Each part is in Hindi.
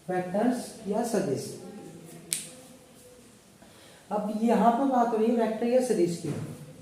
वेक्टर्स या सदिश। अब यहाँ पर बात हो रही है वेक्टर या सदिश की।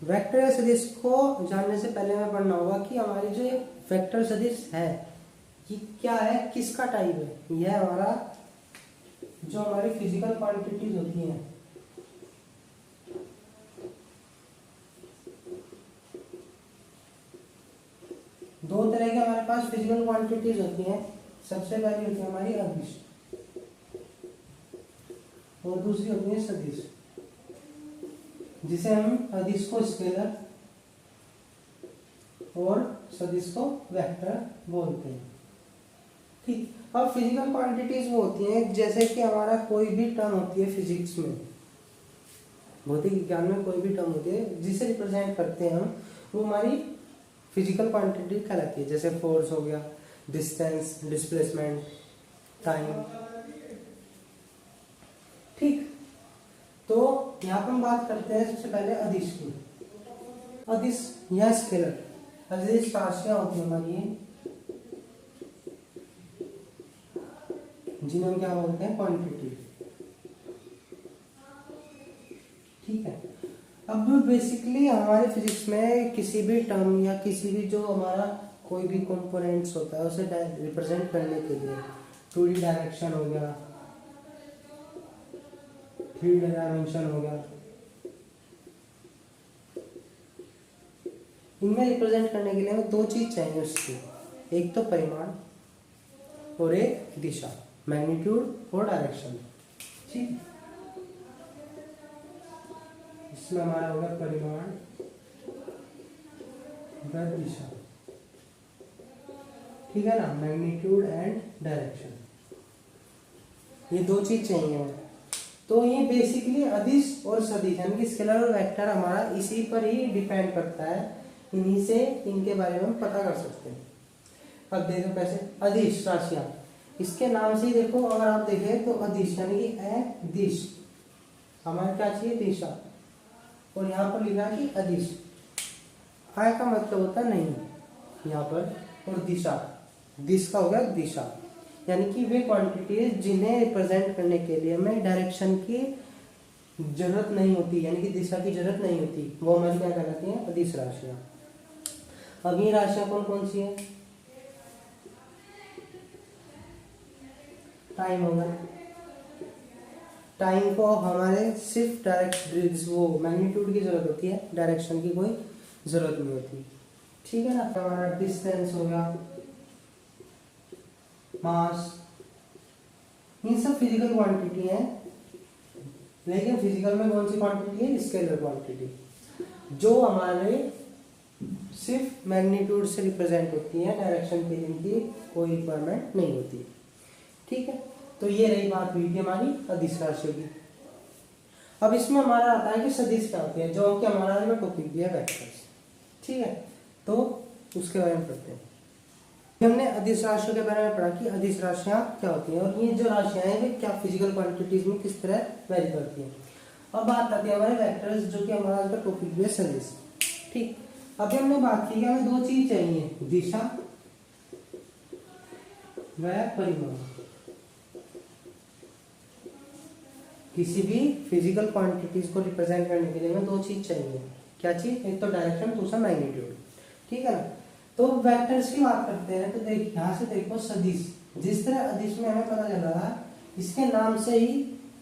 वेक्टर या सदिश को जानने से पहले हमें पढ़ना होगा कि हमारी जो वेक्टर सदिश है ये क्या है, किसका टाइप है। यह हमारा जो हमारी फिजिकल क्वांटिटीज होती हैं, दो तरह के हमारे पास फिजिकल क्वांटिटीज होती हैं। सबसे पहली होती है हमारी अदिश और दूसरी होती है सदिश, जिसे हम अदिश को स्केलर और सदिश को वेक्टर बोलते हैं। ठीक, अब फिजिकल क्वांटिटीज वो होती हैं जैसे कि हमारा कोई भी टर्म होती है फिजिक्स में, भौतिक विज्ञान में कोई भी टर्म होती है जिसे रिप्रेजेंट करते हैं हम, वो हमारी फिजिकल क्वांटिटी कहलाती है। जैसे फोर्स हो गया, डिस्टेंस, डिस्प्लेसमेंट, टाइम। ठीक, तो यहाँ पर हम बात करते हैं सबसे पहले अदिश की। अदिश या स्केलर, अदिश राशियां होती है हमारी, जिन्हें हम क्या बोलते हैं, क्वांटिटी। ठीक है, अब बेसिकली हमारे फिजिक्स में किसी भी टर्म या किसी भी जो हमारा कोई भी कंपोनेंट्स होता है उसे रिप्रेजेंट करने के लिए 2D डायरेक्शन हो गया, 3D डायमेंशन हो गया, इनमें रिप्रेजेंट करने के लिए हमें दो चीज चाहिए उसकी, एक तो परिमाण और एक दिशा, मैग्नीट्यूड और डायरेक्शन। ठीक, इसमें हमारा होगा परिमाण व दिशा। ठीक है ना, मैग्नीट्यूड एंड डायरेक्शन, ये दो चीज चाहिए हमें। तो ये बेसिकली अदिश और सदिश यानी कि स्केलर और वेक्टर हमारा इसी पर ही डिपेंड करता है, इन्हीं से इनके बारे में हम पता कर सकते हैं। अब देखो कैसे, अदिश राशियां, इसके नाम से ही देखो, अगर आप देखें तो अदिश यानी कि अदिश, हमारे क्या चाहिए, दिशा, और यहाँ पर लिखा है कि अदिश। आय का मतलब होता है नहीं यहाँ पर, और दिशा, दिश का हो गया दिशा, यानी कि वे क्वांटिटीज जिन्हें रिप्रेजेंट करने के लिए हमें डायरेक्शन की जरूरत नहीं होती, यानी कि दिशा की जरूरत नहीं होती, वो हमारी क्या कहलाती हैं, अदिश राशियां। अब ये राशियां कौन कौन सी है, टाइम होगा, टाइम को हमारे सिर्फ डायरेक्ट वो मैग्नीट्यूड की जरूरत होती है, डायरेक्शन की कोई जरूरत नहीं होती। ठीक है ना, हमारा डिस्टेंस हो गया, मास, ये सब फिजिकल क्वांटिटी है। लेकिन फिजिकल में कौन सी क्वांटिटी है, स्केलर क्वांटिटी, जो हमारे सिर्फ मैग्नीट्यूड से रिप्रेजेंट होती है, डायरेक्शन के लिए इनकी कोई रिक्वायरमेंट नहीं होती। ठीक है, तो ये रही बात हुई थी हमारी अदिश राशियों की। अब इसमें हमारा आता है कि सदिश क्या होती है, जो कि हमारा में टॉपिक दिया वेक्टर्स। ठीक है, तो उसके बारे में पढ़ते हैं। हमने अदिश राशियों के बारे में पढ़ा कि अदिश राशियां क्या होती हैं और ये जो राशियां हैं वे क्या फिजिकल क्वांटिटीज में किस तरह वेरी करती हैं। अब बात आती है हमारे वेक्टर्स, जो कि हमारा आज का टॉपिक भी है सदिश। ठीक, अभी हमने बात की कि हमें दो चीज चाहिए, दिशा व परिमाण। किसी भी फिजिकल क्वांटिटीज को रिप्रेजेंट करने के लिए हमें दो चीज चाहिए, क्या चीज, एक तो डायरेक्शन, दूसरा मैग्नीट्यूड। ठीक है ना, तो वेक्टर्स की बात करते हैं तो देख यहाँ से देखो सदिश, जिस तरह अदिश में हमें पता चल रहा है, इसके नाम से ही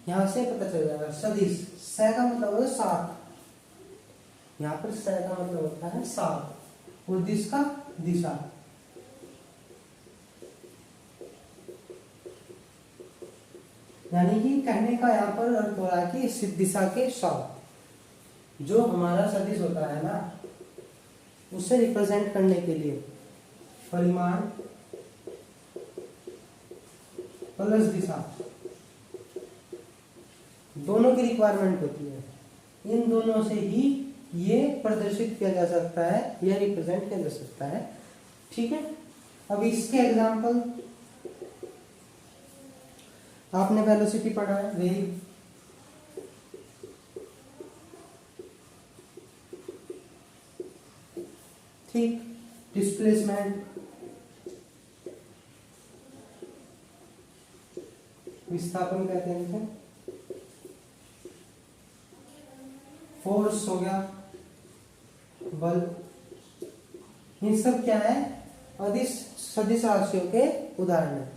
यहाँ से पता चल जाएगा सदिश। स का मतलब होता है साथ, यहाँ पर स का मतलब होता है साथ, और दिश का दिशा। यानी कि कहने का यहाँ पर अर्थ हो रहा है कि इस दिशा के साथ जो हमारा सदिश होता है ना, उसे रिप्रेजेंट करने के लिए परिमाण प्लस दिशा दोनों की रिक्वायरमेंट होती है। इन दोनों से ही ये प्रदर्शित किया जा सकता है या रिप्रेजेंट किया जा सकता है। ठीक है, अब इसके एग्जांपल आपने वेलोसिटी पढ़ा है, वेग, ठीक, डिस्प्लेसमेंट, विस्थापन कहते हैं इसे, फोर्स हो गया, बल, ये सब क्या है, अदिश सदिश राशियों के उदाहरण है।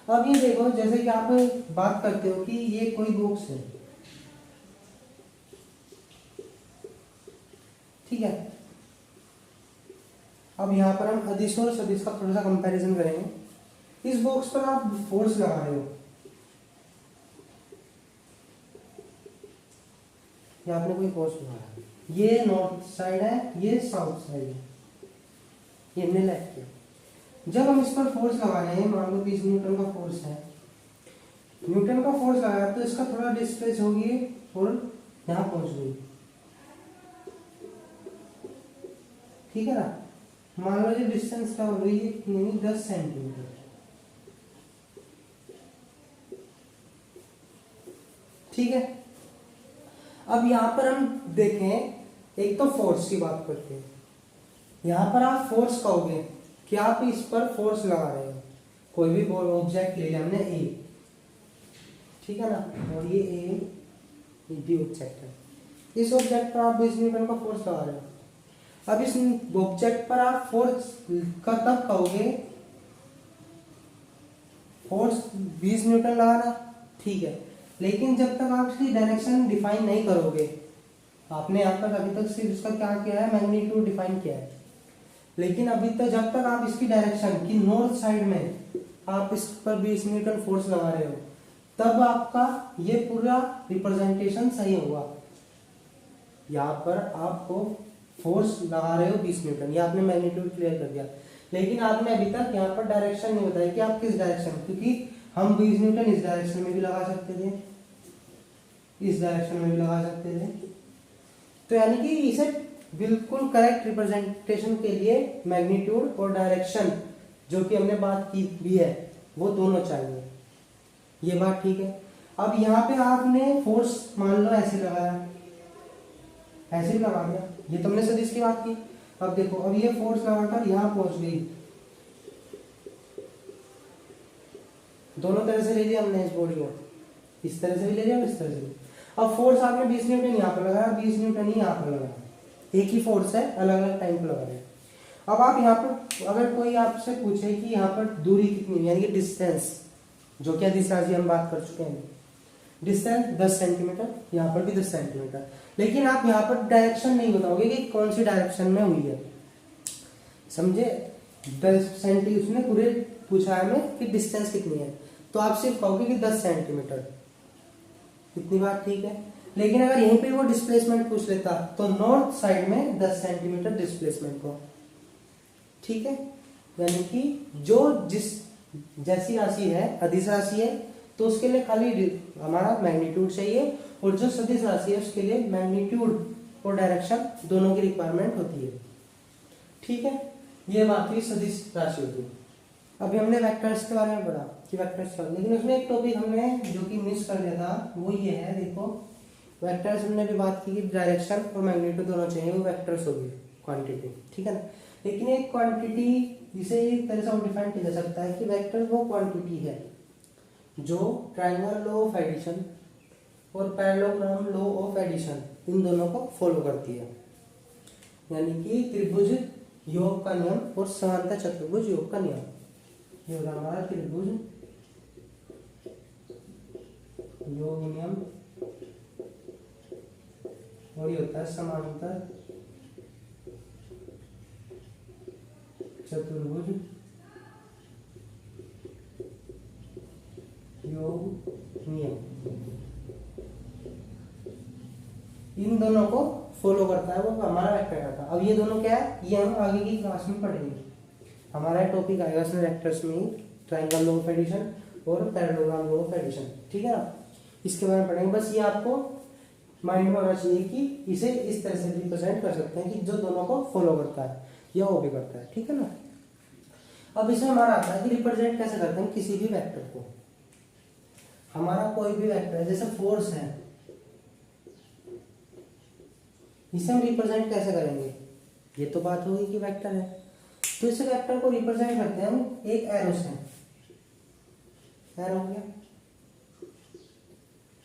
अब ये देखो, जैसे कि आप बात करते हो कि ये कोई बॉक्स है, ठीक है। अब यहाँ पर हम अदिश और सदिश का थोड़ा सा कंपैरिजन करेंगे। इस बॉक्स पर आप फोर्स लगा रहे हो, या आपने कोई फोर्स लगाया, ये नॉर्थ साइड है, ये साउथ साइड है, ये हमने लेफ्ट किया। जब हम इस पर फोर्स लगा रहे हैं, मान लो 20 न्यूटन का फोर्स है, न्यूटन का फोर्स लगाया तो इसका थोड़ा डिस्प्लेस होगी और यहाँ पहुंच गई, ठीक है ना। मान लो ये डिस्टेंस क्या हो गई है, नहीं 10 सेंटीमीटर, ठीक है। अब यहाँ पर हम देखें, एक तो फोर्स की बात करते हैं। यहाँ पर आप फोर्स कहोगे कि आप इस पर फोर्स लगा रहे हो, कोई भी ऑब्जेक्ट ले लिया हमने ए, ठीक है ना, और ये बी ऑब्जेक्ट है। इस ऑब्जेक्ट पर आप 20 न्यूटन का फोर्स लगा रहे हो। अब इस ऑब्जेक्ट पर आप फोर्स का तब कहोगे, फोर्स 20 न्यूटन लगाना, ठीक है, लेकिन जब तक आप इसकी डायरेक्शन डिफाइन नहीं करोगे, आपने यहाँ पर अभी तक सिर्फ इसका क्या किया है, मैग्नीट्यूड डिफाइन किया है, लेकिन अभी तक जब तक आप इसकी डायरेक्शन की नॉर्थ साइड में आप इस पर 20 न्यूटन फोर्स लगा रहे हो, तब आपका ये पूरा रिप्रेजेंटेशन सही होगा। यहाँ पर आपको फोर्स लगा रहे हो 20 न्यूटन, ये आपने मैग्नीट्यूड क्लियर कर दिया, लेकिन आपने अभी तक यहाँ पर डायरेक्शन नहीं बताया कि आप किस डायरेक्शन, क्योंकि हम 20 न्यूटन इस डायरेक्शन में भी लगा सकते थे, इस डायरेक्शन में भी लगा सकते थे, तो यानी कि इसे बिल्कुल करेक्ट रिप्रेजेंटेशन के लिए मैग्नीट्यूड और डायरेक्शन जो कि हमने बात की भी है वो दोनों चाहिए, ये बात ठीक है। अब यहाँ पे आपने फोर्स मान लो ऐसे लगाया, ऐसे ही लगा दिया, ये तुमने सदिश की बात की। अब देखो, अब ये फोर्स लगाकर यहाँ पहुंच गई, दोनों तरह से ले लिया हमने इस बॉडी को, इस तरह से भी ले लिया और इस तरह से भी। अब फोर्स आपने 20 न्यूटन यहाँ पर लगाया, 20 न्यूटन ही यहाँ पर लगाया, एक ही फोर्स है, अलग अलग टाइम पर लगा रहे हैं। अब आप यहाँ पर अगर कोई आपसे पूछे कि यहाँ पर दूरी कितनी, यानी कि डिस्टेंस, जो कि अदिश राशि हम बात कर चुके हैं, डिस्टेंस 10 सेंटीमीटर, यहाँ पर भी 10 सेंटीमीटर, लेकिन आप यहाँ पर डायरेक्शन नहीं बताओगे कि कौन सी डायरेक्शन में हुई है, समझे। 10 सेंटीमीटर उसने पूरे पूछा है हमें कि डिस्टेंस कितनी है, तो आप सिर्फ कहोगे कि 10 सेंटीमीटर, इतनी बात ठीक है। लेकिन अगर यहीं पे वो डिस्प्लेसमेंट पूछ लेता तो नॉर्थ साइड में 10 सेंटीमीटर डिस्प्लेसमेंट को, ठीक है। यानी कि जो जिस जैसी राशि है, अदिश राशि है, तो उसके लिए खाली हमारा मैग्नीट्यूड चाहिए, और जो सदिश राशि है उसके लिए मैग्नीट्यूड और डायरेक्शन दोनों की रिक्वायरमेंट होती है, ठीक है। ये बात हुई सदिश राशि होती है। अभी हमने वेक्टर्स के बारे में पढ़ा कि वेक्टर्स क्या, लेकिन उसमें एक टॉपिक हमने जो कि मिस कर दिया था, वो ये है, देखो वेक्टर्स हमने भी बात की कि डायरेक्शन और मैग्नीट्यूड दोनों चाहिए, वो वेक्टर्स होगी क्वांटिटी, ठीक है ना। लेकिन एक क्वांटिटी, इसे एक तरह से डिफाइन किया जा सकता है कि वेक्टर वो क्वांटिटी है जो ट्रायंगल लॉ ऑफ एडिशन और parallelogram law of addition in दोनों को फॉलो करती है, यानी कि त्रिभुज योग का नियम और समांतर चतुर्भुज योग का नियम, ये होगा हमारा त्रिभुज योग नियम, और ये होता है समांतर चतुर्भुज योग नियम, इन दोनों को फॉलो करता है, वो हमारा वेक्टर का था। अब ये दोनों क्या है, ये हम आगे की क्लास में पढ़ेंगे, हमारा टॉपिक आएगा इसमें वेक्टर्स में, ट्रायंगल लॉ ऑफ एडिशन और पैरेललोग्राम लॉ ऑफ एडिशन, ठीक है ना, इसके बारे में पढ़ेंगे। बस ये आपको माइंड में होना चाहिए कि इसे इस तरह से रिप्रेजेंट कर सकते हैं कि जो दोनों को फॉलो करता है या वो भी करता है, ठीक है ना। अब इसमें हमारा आता है कि रिप्रेजेंट कैसे करते हैं किसी भी वेक्टर को। हमारा कोई भी वेक्टर है, जैसे फोर्स है, इसे हम रिप्रेजेंट कैसे करेंगे, ये तो बात होगी कि वेक्टर है, तो इस वेक्टर को रिप्रेजेंट करते हैं हम एक एरो से, एरो हो गया,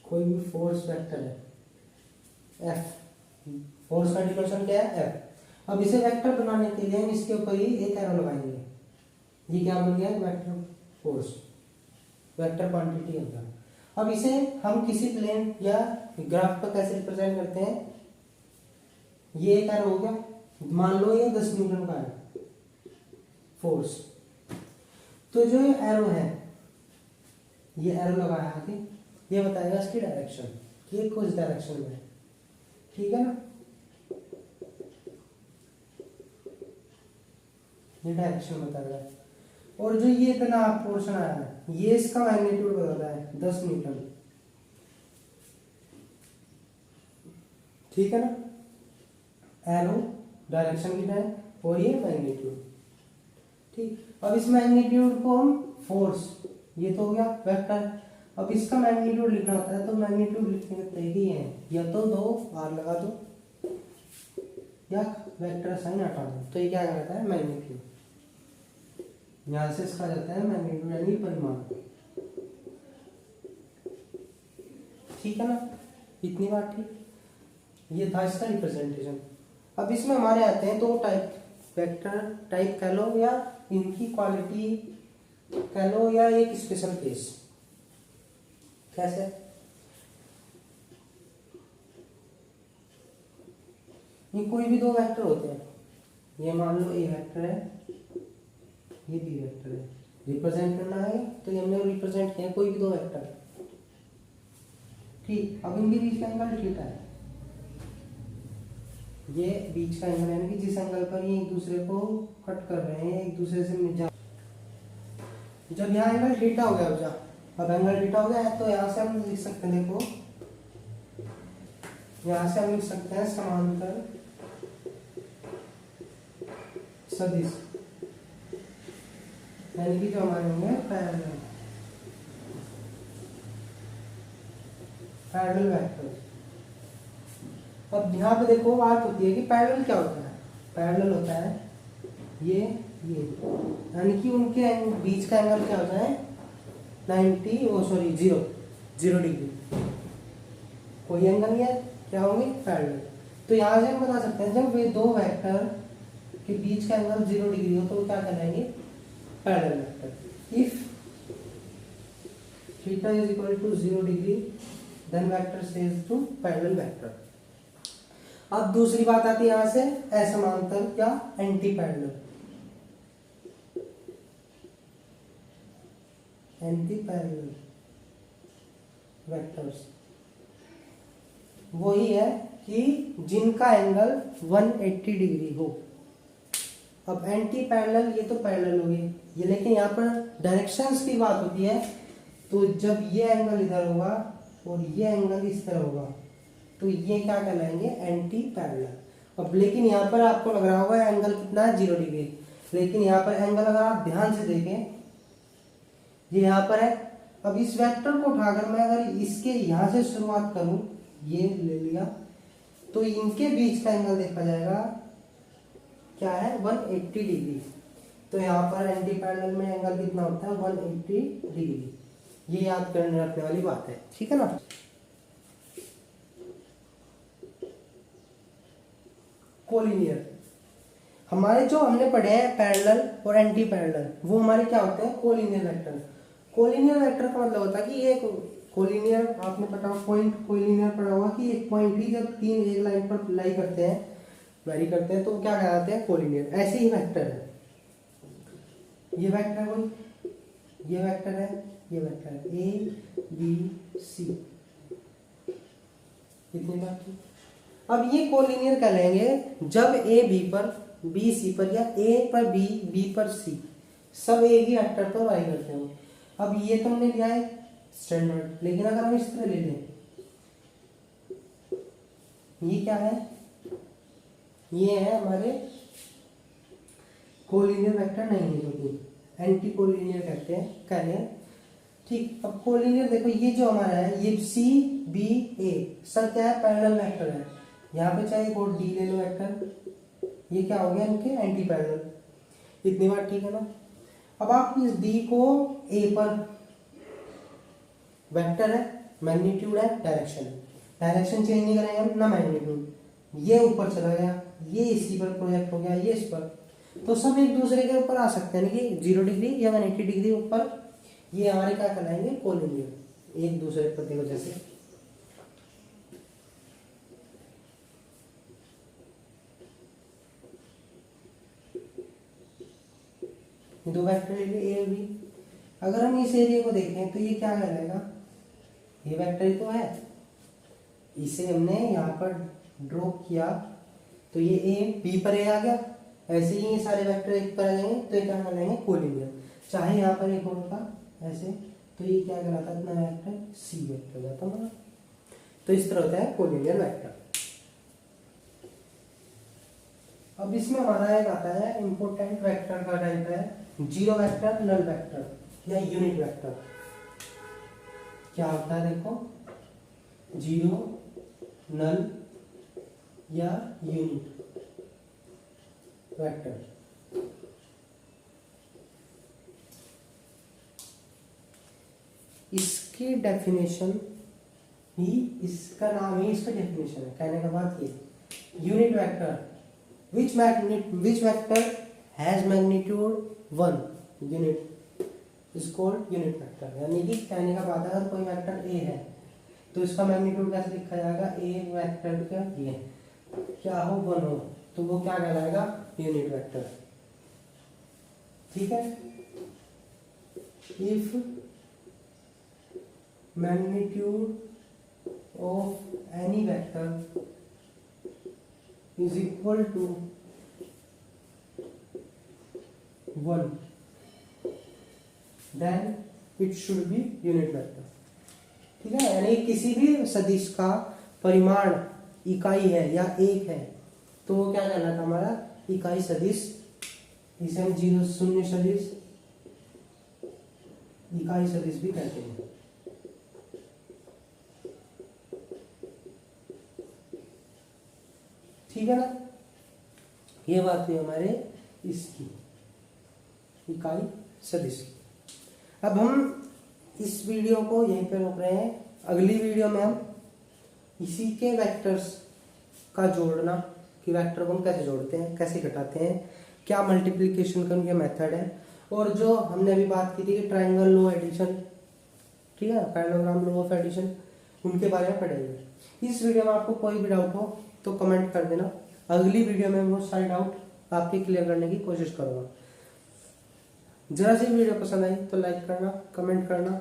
कोई भी फोर्स वेक्टर है एफ, फोर्स का डिफिनेशन क्या है एफ। अब इसे वेक्टर बनाने के लिए हम इसके ऊपर ही एक एरो लगाएंगे, ये क्या बन गया वेक्टर फोर्स, वेक्टर क्वांटिटी होगा। अब इसे हम किसी प्लेन या ग्राफ पर कैसे रिप्रेजेंट करते हैं, ये एक एरो हो गया, मान लो ये 10 न्यूटन का है फोर्स, तो जो ये एरो है, ये एरो लगाया आगे, ये बताएगा इसकी डायरेक्शन, ये कुछ डायरेक्शन में है, ठीक है ना, ये डायरेक्शन बताएगा। और जो ये इतना पोर्शन आया है, ये इसका मैग्नीट्यूड बताता है 10 न्यूटन, ठीक है ना, एरो डायरेक्शन कितना है और ये मैग्नीट्यूड, ठीक। अब इस मैग्नीट्यूड को हम फोर्स, ये तो हो गया वेक्टर, अब इसका मैग्नीट्यूड लिखना होता है तो मैग्नीट्यूड लिखने का तरीके ही है, या तो दो आर लगा दो या वेक्टर साइन हटा दो, तो ये क्या कहता है मैग्नीट्यूड, यहां से इसका जाता है मैग्नीट्यूड यानी परिमाण, ठीक है ना, इतनी बात ठीक। ये था इसका रिप्रेजेंटेशन। अब इसमें हमारे आते हैं दो टाइप, वेक्टर टाइप कह लो या इनकी क्वालिटी कह लो या एक स्पेशल केस, कैसे, ये कोई भी दो वेक्टर होते हैं, ये मान लो ए वेक्टर है, ये बी वेक्टर है, रिप्रेजेंट करना है तो ये हमने रिप्रेजेंट किया कोई भी दो वेक्टर, ठीक। अब इनके बीच का एंगल थीटा है, ये बीच का एंगल यानी कि जिस एंगल पर ये एक दूसरे को कट कर रहे हैं, एक दूसरे से मिल जा, जब यहाँ एंगल थीटा हो गया, अब एंगल थीटा हो गया है तो यहाँ से हम लिख सकते हैं, देखो यहाँ से हम लिख सकते हैं समांतर सदिश, यानी कि जो हमारे होंगे पैरेलल वेक्टर। अब यहाँ पे देखो बात होती है कि पैरेलल क्या होता है, पैरेलल होता है ये यानी कि उनके बीच का एंगल क्या होता है 0 डिग्री, कोई एंगल नहीं है, क्या होंगे पैरेलल। तो यहाँ से हम बता सकते हैं जब वे दो वेक्टर के बीच का एंगल 0 डिग्री हो तो वो क्या कहलाएंगे parallel vector. If theta is equal to 0 degree then vector says to parallel vector. अब दूसरी बात आती है यहां से असमांतर या anti parallel, anti parallel vectors वही है कि जिनका एंगल 180 डिग्री हो। अब एंटी पैरेलल ये तो पैरेलल हो गई ये, लेकिन यहाँ पर डायरेक्शंस की बात होती है, तो जब ये एंगल इधर होगा और ये एंगल इस तरह होगा तो ये क्या कहलाएंगे एंटी पैरेलल। अब लेकिन यहाँ पर आपको लग रहा होगा एंगल कितना है 0 डिग्री, लेकिन यहाँ पर एंगल अगर आप ध्यान से देखें ये यहाँ पर है। अब इस वेक्टर को उठाकर मैं अगर इसके यहाँ से शुरुआत करूं, ये ले लिया, तो इनके बीच का एंगल देखा जाएगा क्या है 180 डिग्री। तो यहाँ पर एंटी पैरेलल में एंगल कितना होता है 180 डिग्री, ये याद करने रखने वाली बात है, ठीक है ना। कोलिनियर हमारे जो हमने पढ़े हैं पैरेलल और एंटी पैरेलल वो हमारे क्या होते हैं कोलिनियर वेक्टर। कोलिनियर वेक्टर का मतलब होता है कि ये कोलिनियर आपने पता पॉइंट कोलिनियर पढ़ा होगा कि एक पॉइंट ही जब तीन एक लाइन पर लाई करते हैं वेरी करते हैं तो क्या कहलाते हैं कोलिनियर। ऐसे ही वेक्टर है, ये वेक्टर कोई ये वेक्टर है, ये वेक्टर है ए बी सी, इतनी बात थी। अब ये कोलिनियर कहलाएंगे जब ए बी पर बी सी पर या ए पर बी बी पर सी सब एक ही वेक्टर पर वाई करते हो। अब ये तुमने लिया है स्टैंडर्ड, लेकिन अगर हम इस तरह ले लें ये क्या है, ये है हमारे कोलिनियर वेक्टर नहीं है, क्योंकि एंटी कोलिनियर कहते हैं कह रहे हैं, ठीक। अब कोलिनियर देखो ये जो हमारा है ये सी बी ए सब क्या है पैरेलल वेक्टर है, यहाँ पे चाहे कोड डी ले लो वेक्टर, ये क्या हो गया इनके एंटी पैरेलल, इतनी बात ठीक है ना। अब आप इस डी को ए पर वेक्टर है मैग्नीट्यूड है, डायरेक्शन। डायरेक्शन चेंज नहीं करेंगे हम ना, मैग्नीट्यूड। ये ऊपर चला गया, ये इसी पर प्रोजेक्ट हो गया, ये इस पर, तो सब एक दूसरे के ऊपर आ सकते हैं कि 0 डिग्री या 180 डिग्री ऊपर। ये हमारे क्या कहलाएंगे, कोलिनियर, एक दूसरे पर देखो जैसे। दो वेक्टर ए और बी। अगर हम इस एरिया को देखें तो ये क्या कहलाएगा, ये वेक्टर ही तो है, इसे हमने यहाँ पर ड्रॉ किया तो ये ए, बी पर ए आ गया। ऐसे ही ये सारे वेक्टर एक पर आ जाएंगे तो ये क्या कहलाएंगे, कोलिनियर। चाहे यहाँ पर एक होगा ऐसे तो ये क्या कहलाता है, इतना वेक्टर सी वेक्टर हो जाता हमारा। तो इस तरह होता है कोलिनियर वेक्टर। अब इसमें हमारा एक आता है इंपॉर्टेंट वेक्टर का टाइप है जीरो वेक्टर, नल वेक्टर या यूनिट वेक्टर। क्या होता है देखो, जीरो, नल या यूनिट वेक्टर। इसकी डेफिनेशन ही, इसका नाम ही इसका डेफिनेशन है। कहने का बात ये, unit vector which vector has magnitude 1 unit is called unit vector। यानी कि कहने का बात है, अगर कोई वेक्टर a है तो इसका मैग्नीट्यूड कैसे लिखा जाएगा, a वेक्टर का ये क्या हो, 1 हो, तो वो क्या कहलाएगा, यूनिट वेक्टर। ठीक है। If magnitude of any vector is equal to 1 then it should be unit vector। ठीक है, यानी किसी भी सदिश का परिमाण इकाई है या एक है तो वो क्या कहलाता हमारा, इकाई सदिश। इसे हम जीरो शून्य सदिश, इकाई सदिश भी कहते हैं। ठीक है ना, ये बात हुई हमारे इसकी इकाई सदिश की। अब हम इस वीडियो को यहीं पे रोक रहे हैं। अगली वीडियो में हम इसी के वेक्टर्स का जोड़ना, कि वेक्टर को हम कैसे जोड़ते हैं, कैसे घटाते हैं, क्या मल्टीप्लिकेशन का उनके मेथड है, और जो हमने अभी बात की थी कि ट्राइंगल लो एडिशन, ठीक है, पैरेललोग्राम लो ऑफ एडिशन, उनके बारे में पढ़ेंगे। इस वीडियो में आपको कोई भी डाउट हो तो कमेंट कर देना। अगली वीडियो में वो सारे डाउट आपके क्लियर करने की कोशिश करूंगा। जरा सी वीडियो पसंद आई तो लाइक करना, कमेंट करना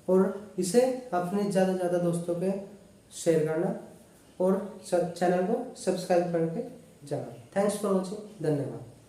और इसे अपने ज़्यादा से ज़्यादा दोस्तों के शेयर करना और चैनल को सब्सक्राइब करके जाना। थैंक्स फॉर वॉचिंग, धन्यवाद।